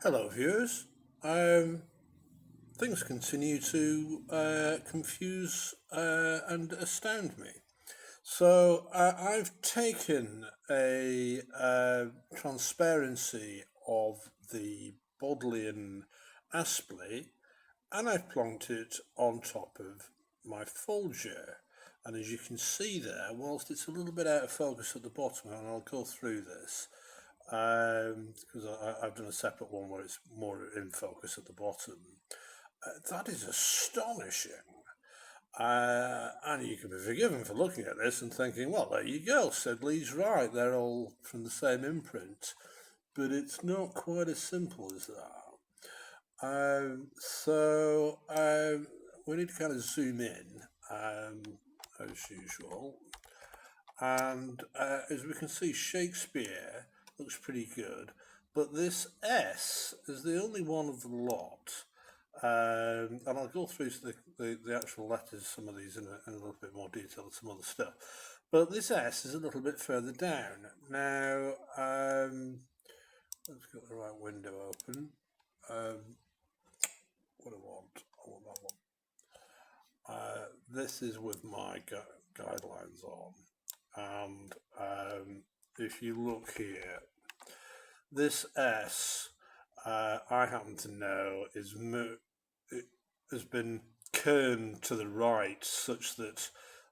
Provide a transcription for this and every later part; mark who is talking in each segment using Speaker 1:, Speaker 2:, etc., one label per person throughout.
Speaker 1: Hello, viewers. Things continue to confuse and astound me. I've taken a transparency of the Bodleian Aspley and I've plonked it on top of my Folger. And as you can see there, whilst it's a little bit out of focus at the bottom, and I'll go through this, because I've done a separate one where it's more in focus at the bottom. That is astonishing. And you can be forgiven for looking at this and thinking, well, there you go, Sedley's right, they're all from the same imprint. But it's not quite as simple as that. We need to kind of zoom in, as usual. And as we can see, Shakespeare looks pretty good, but this S is the only one of the lot. And I'll go through the actual letters, some of these in a little bit more detail and some other stuff. But this S is a little bit further down. Now, let's get the right window open. What do I want? I want that one. This is with my guidelines on. And if you look here, this S, I happen to know, it has been kerned to the right such that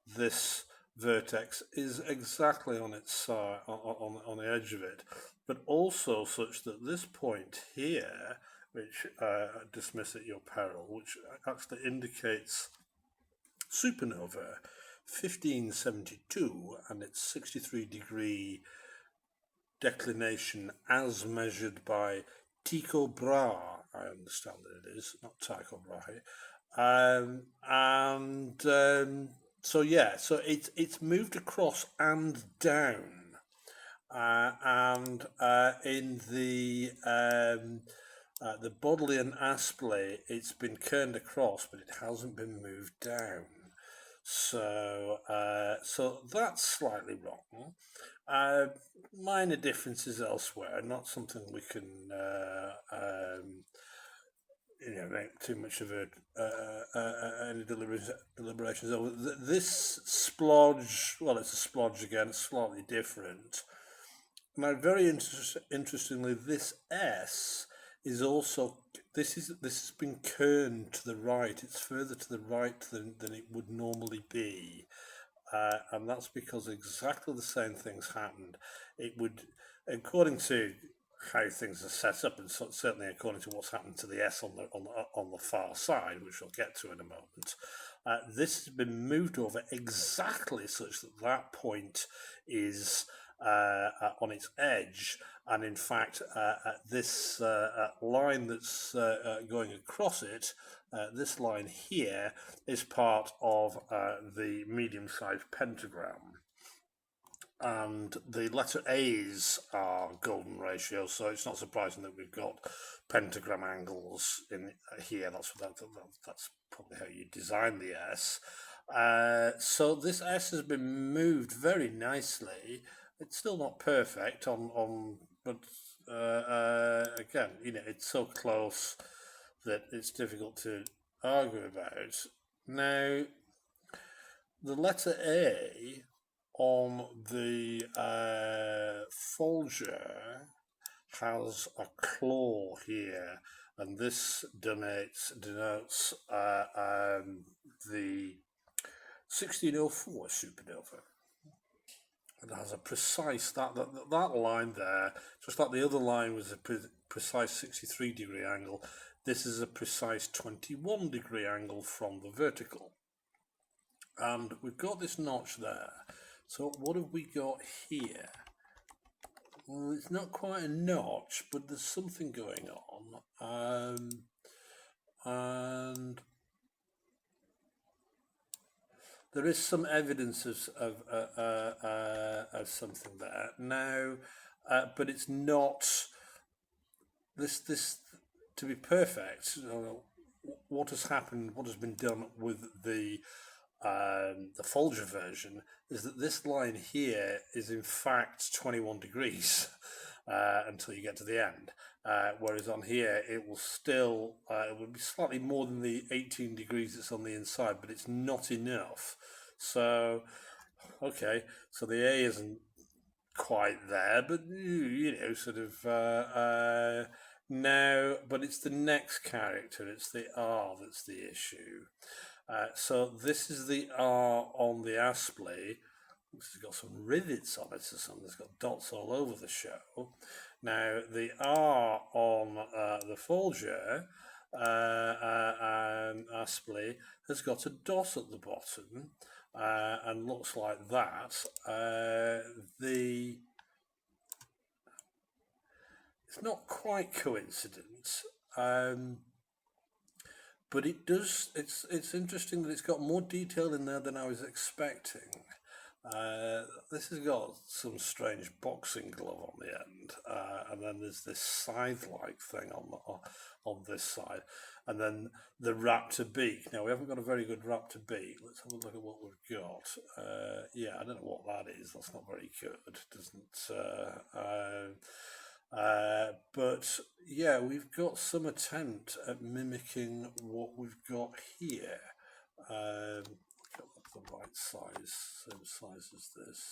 Speaker 1: this vertex is exactly on its side, on the edge of it, but also such that this point here, which dismiss at your peril, which actually indicates supernova 1572 and its 63-degree declination as measured by Tycho Brahe, I understand that it is, not Tycho Brahe. So it's moved across and down, in the Bodleian Aspley, it's been kerned across, but it hasn't been moved down. So that's slightly wrong. Minor differences elsewhere, not something we can make too much of any deliberations over. This splodge, well, it's a splodge again, it's slightly different. Now, very interestingly, this S is also this has been kerned to the right. It's further to the right than it would normally be, and that's because exactly the same things happened. It would, according to how things are set up, and certainly according to what's happened to the S on the far side, which we'll get to in a moment. This has been moved over exactly such that that point is on its edge, and in fact this line that's going across it, this line here, is part of the medium-sized pentagram. And the letter A's are golden ratio, so it's not surprising that we've got pentagram angles in here. That's probably how you design the S. So this S has been moved very nicely. It's still not perfect but again, it's so close that it's difficult to argue about. Now, the letter A on the Folger has a claw here, and this denotes the 1604 supernova. It has a precise, that line there, just like the other line was a precise 63-degree angle, this is a precise 21-degree angle from the vertical. And we've got this notch there. So what have we got here? Well, it's not quite a notch, but there's something going on. And there is some evidence of something there now, but it's not this to be perfect. What has happened? What has been done with the Folger version is that this line here is in fact 21 degrees. until you get to the end. Whereas on here, it will still, it will be slightly more than the 18 degrees that's on the inside, but it's not enough. So, okay, so the A isn't quite there, but sort of now, but it's the next character, it's the R that's the issue. So this is the R on the Aspley. This has got some rivets on it or something. It's got dots all over the show. Now the R on the Folger and Aspley has got a dot at the bottom and looks like that. It's not quite coincidence. But it does. It's interesting that it's got more detail in there than I was expecting. This has got some strange boxing glove on the end, and then there's this scythe-like thing on this side, and then the raptor beak. Now we haven't got a very good raptor beak. Let's have a look at what we've got. Yeah, I don't know what that is. That's not very good. Doesn't. But yeah, we've got some attempt at mimicking what we've got here. Got the right size, same size as this.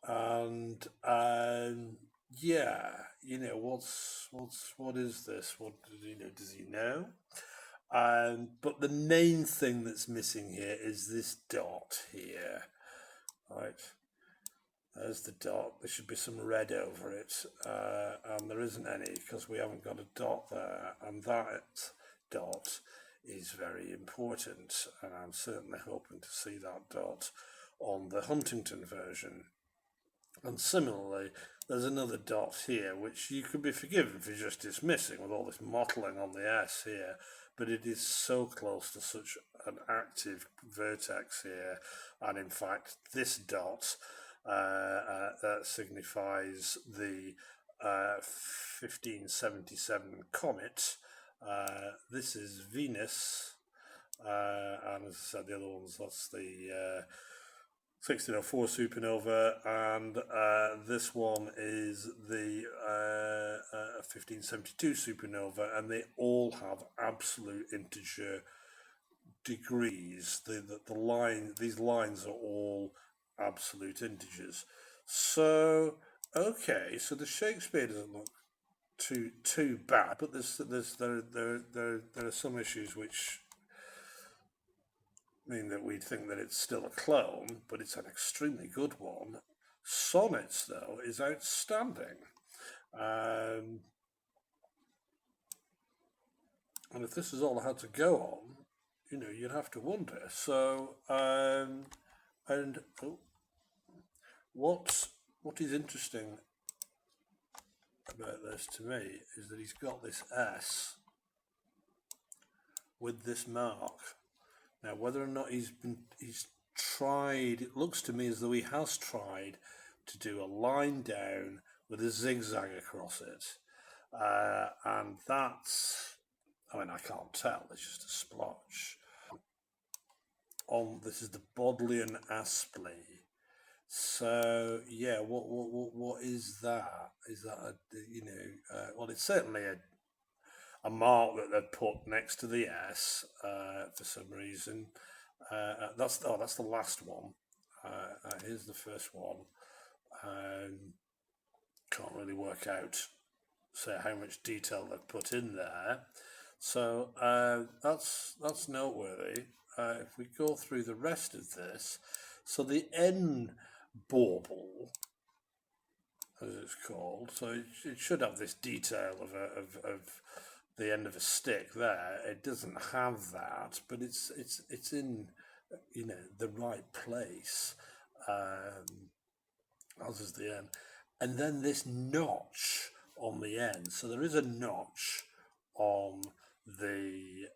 Speaker 1: And yeah, what is this? What does he know? But the main thing that's missing here is this dot here, right? There's the dot. There should be some red over it, and there isn't any because we haven't got a dot there, and that dot is very important, and I'm certainly hoping to see that dot on the Huntington version. And similarly, there's another dot here, which you could be forgiven for just dismissing with all this mottling on the S here, but it is so close to such an active vertex here, and in fact, this dot that signifies the 1577 comet. This is Venus, and as I said, the other ones, that's the 1604 supernova, and this one is the 1572 supernova, and they all have absolute integer degrees. These lines are all absolute integers. So okay, so the Shakespeare doesn't look too bad, but there are some issues which mean that we think that it's still a clone, but it's an extremely good one. Sonnets, though, is outstanding. And if this is all I had to go on, you'd have to wonder. So, what is interesting about this to me is that he's got this S with this mark. Now, whether or not he's tried, it looks to me as though he has tried to do a line down with a zigzag across it, and that's, I can't tell. It's just a splotch. This is the Bodleian Aspley. So yeah, what is that? Is that well, it's certainly a mark that they've put next to the S for some reason. That's the last one. Here's the first one. Can't really work out how much detail they've put in there. So that's noteworthy. If we go through the rest of this, so the N bauble, as it's called, so it should have this detail of the end of a stick there. It doesn't have that, but it's in the right place, as is the N, and then this notch on the end. So there is a notch on the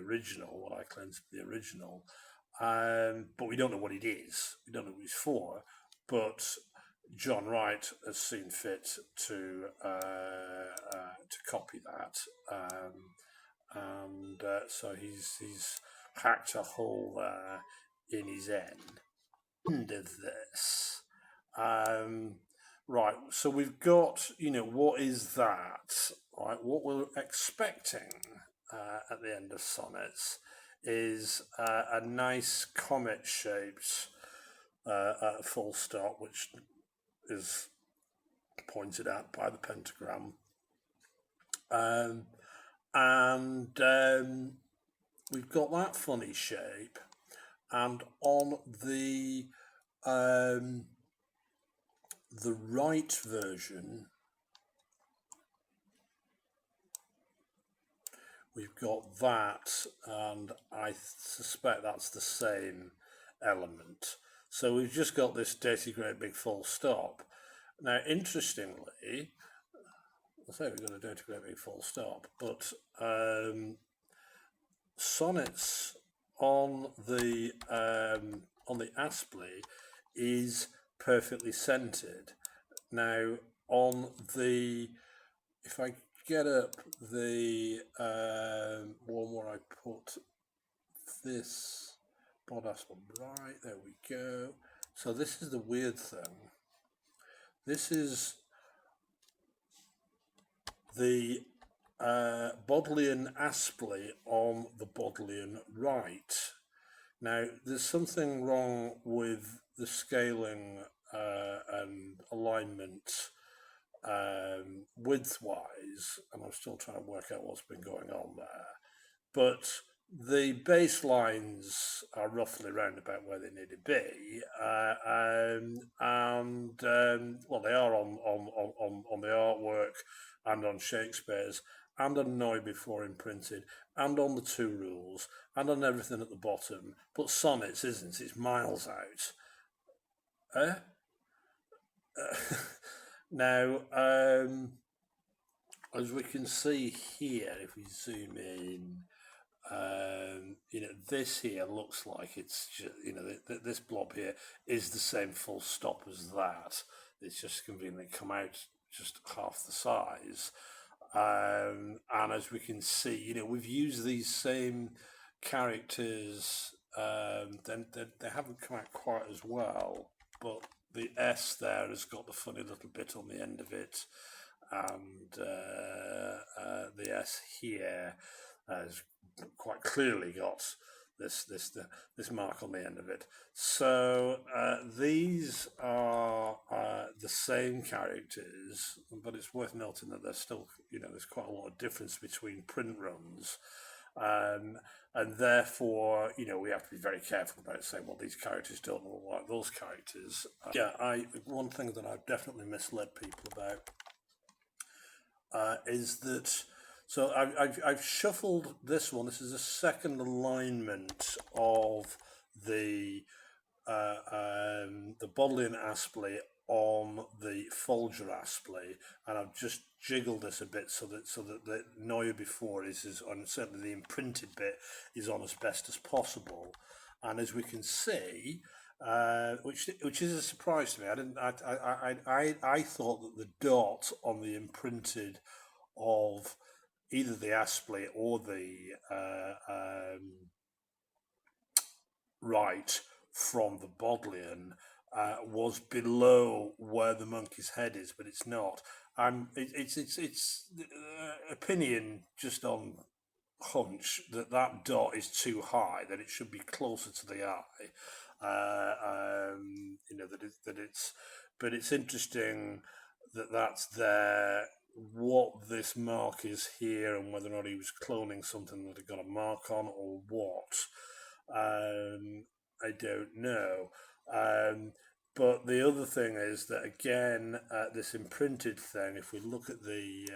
Speaker 1: original, what I claim to be the original, but we don't know what it is. We don't know what it's for. But John Wright has seen fit to copy that, and so he's hacked a hole there in his end of this. Right, so we've got, what is that? Right, what we're expecting at the end of sonnets is a nice comet-shaped full stop, which is pointed out by the pentagram. And we've got that funny shape, and on the Wright version, we've got that, and I suspect that's the same element. So we've just got this dirty great big full stop. Now, interestingly, I say we've got a dirty great big full stop, but sonnets on the Aspley is perfectly centered. Now, on the, if I get up the one where I put this Bodleian Aspley, right, there we go. So this is the weird thing. This is the Bodleian Aspley on the Bodleian Wright. Now, there's something wrong with the scaling and alignment width-wise, and I'm still trying to work out what's been going on there. But the baselines are roughly round about where they need to be, well, they are on the artwork and on Shakespeare's, and on Noy before imprinted, and on the two rules, and on everything at the bottom. But sonnets isn't, it's miles out. Now, as we can see here, if we zoom in, this here looks like it's just, this blob here is the same full stop as that. It's just conveniently come out just half the size. And as we can see, we've used these same characters, then they haven't come out quite as well, but the S there has got the funny little bit on the end of it, and the S here has quite clearly got this mark on the end of it. So these are the same characters, but it's worth noting that there's still, there's quite a lot of difference between print runs. And therefore, we have to be very careful about saying, well, these characters don't look like those characters. One thing that I've definitely misled people about is that, so I've shuffled this one. This is a second alignment of the Bodleian Aspley on the Folger Aspley, and I've just jiggled this a bit so that the Noy before is on, certainly the imprinted bit is on as best as possible. And as we can see, which is a surprise to me. I thought that the dot on the imprinted of either the Aspley or the Wright from the Bodleian was below where the monkey's head is, but it's not. It's opinion just on hunch that dot is too high, that it should be closer to the eye. But it's interesting that that's there. What this mark is here, and whether or not he was cloning something that had got a mark on, or what, I don't know. But the other thing is that, again, this imprinted thing, if we look at the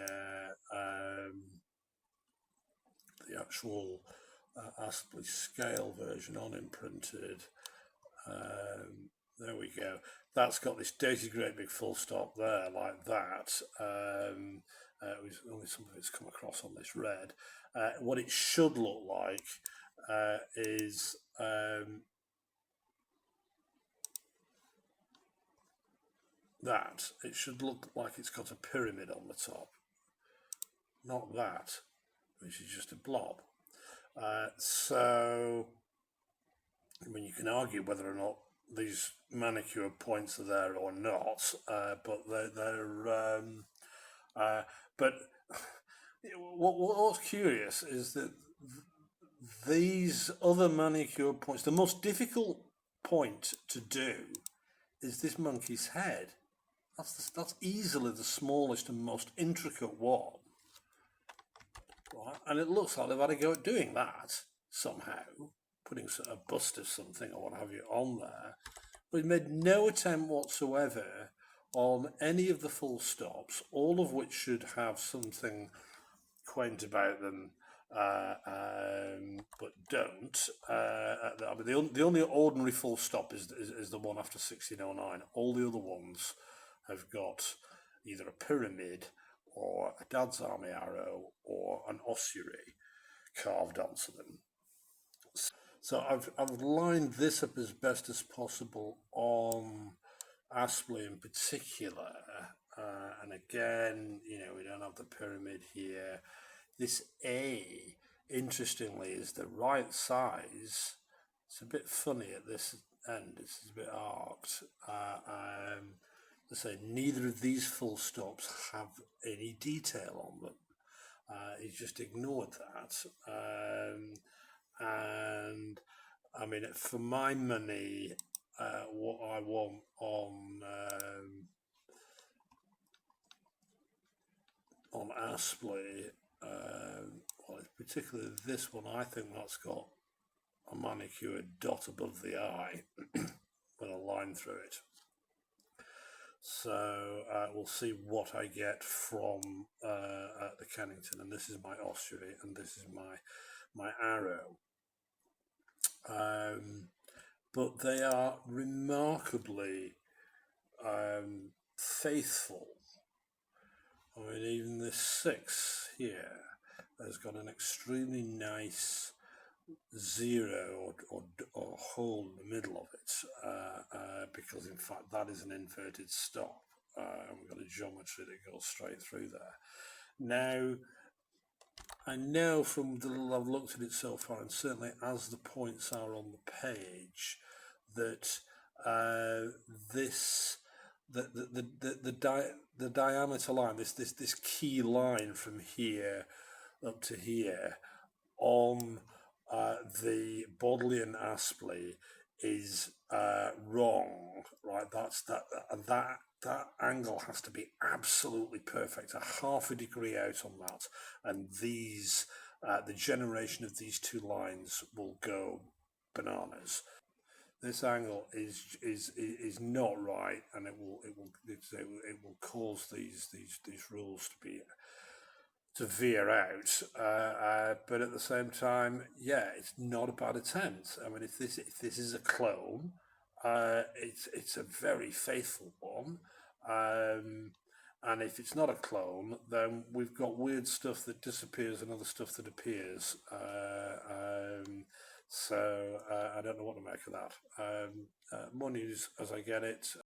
Speaker 1: actual Aspley scale version on imprinted, there we go. That's got this dirty great big full stop there, like that. Only some of it's come across on this red. What it should look like is that. It should look like it's got a pyramid on the top. Not that, which is just a blob. So, I mean, you can argue whether or not these manicured points are there or not, but they're but what's curious is that these other manicured points, the most difficult point to do is this monkey's head. That's easily the smallest and most intricate one, right? And it looks like they've had a go at doing that somehow, putting a bust of something or what have you on there. But made no attempt whatsoever on any of the full stops, all of which should have something quaint about them, but don't. I mean, the only ordinary full stop is the one after 1609. All the other ones have got either a pyramid or a dad's army arrow or an ossuary carved onto them. So I've lined this up as best as possible on Aspley in particular, and again, you know, we don't have the pyramid here. This A, interestingly, is the right size. It's a bit funny at this end. It's a bit arced. I say neither of these full stops have any detail on them. He's just ignored that. And I mean, for my money, what I want on Aspley, well, particularly this one, I think that's got a manicured dot above the eye with a line through it. So we'll see what I get from the Kennington, and this is my ossuary, and this is my arrow. But they are remarkably faithful. I mean, even this 6 here has got an extremely nice 0 or hole in the middle of it, because in fact that is an inverted stop, and we've got a geometry that goes straight through there. Now, I know from the little I've looked at it so far, and certainly as the points are on the page, that the diameter line, this key line from here up to here on the Bodleian Aspley is wrong, right? That angle has to be absolutely perfect, a half a degree out on that, and these the generation of these two lines will go bananas. This angle is not right, and it will cause these rules to veer out. But at the same time, yeah, it's not a bad attempt. I mean, if this is a clone, it's a very faithful one. And if it's not a clone, then we've got weird stuff that disappears and other stuff that appears. So I don't know what to make of that. More news as I get it.